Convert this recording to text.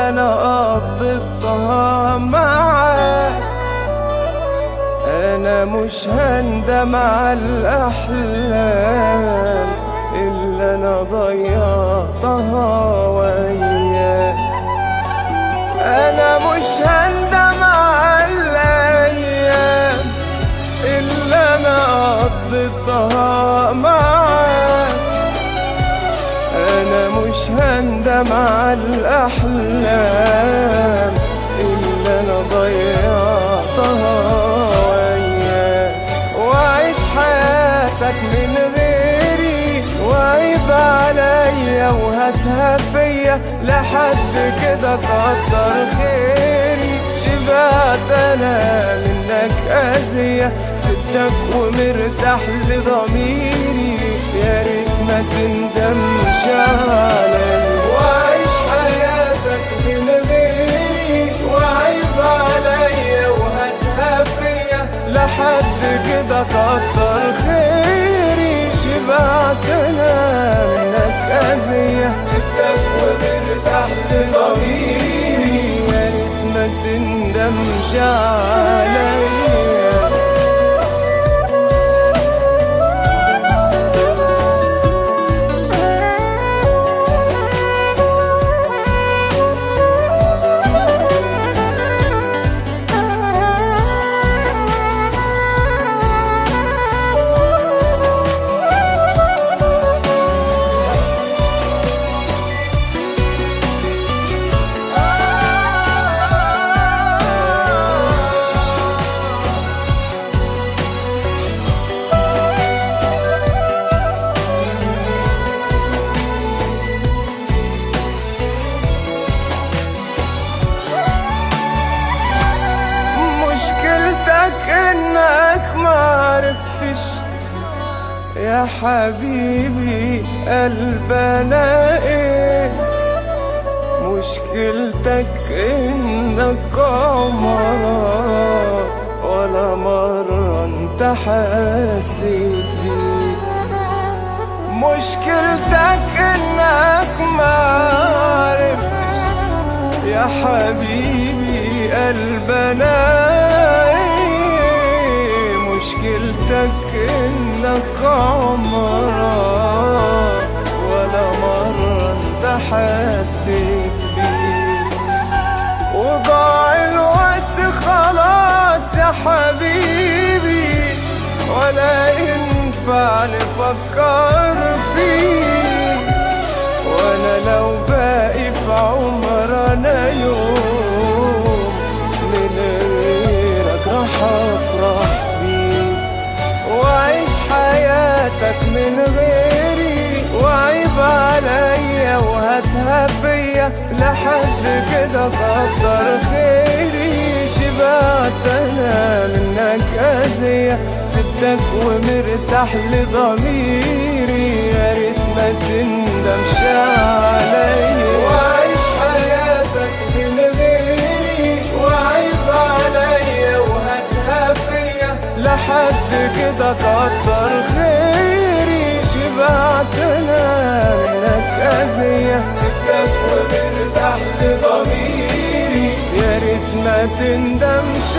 اللي انا قضيتها معاك. انا مش هندم على الاحلام اللي انا ضيعتها وياك. انا مش هندم على الايام اللي انا قضيتها معاك. انا مش هندم على الاحلام اللي انا ضيعتها وياك. واعيش حياتك من غيري وعيب عليا وهاتها فيا، لحد كده كتر خيري. شبعت انا منك اذية، سبتك ومرتاح لضميري، يا ريت ما تندمش عليا. وعيش حياتك من غيري وعيب عليا وهاتها فيا، لحد كده كتر خيري. شبعت انا منك اذية، سبتك ومرتاح لضميري، يا ريت ما تندمش عليا. انك معرفتش يا حبيبي قلبنا ايه. مشكلتك انك عمرك ولا مرة انت حسيت بيه. مشكلتك انك معرفتش يا حبيبي قلبنا ايه. مشكلتك انك عمرك ولا مرة انت حسيت بيه. وضاع الوقت خلاص يا حبيبي، ولا ينفع نفكر فيه. وانا لو باقي في عمرنا يوم من غيرك راح افرح فيه. وعيش حياتك من غيري وعيب عليا وهاتها فيا، لحد كده كتر خيري. شبعت انا منك اذية، سبتك ومرتاح لضميري، يا ريت ما تندمش عليا. وعيش حياتك من غيري وعيب عليا وهاتها فيا، لحد كده كتر خيري. شبعت انا منك اذية، سبتك ومرتاح لضميري، يا ريت ما تندمش.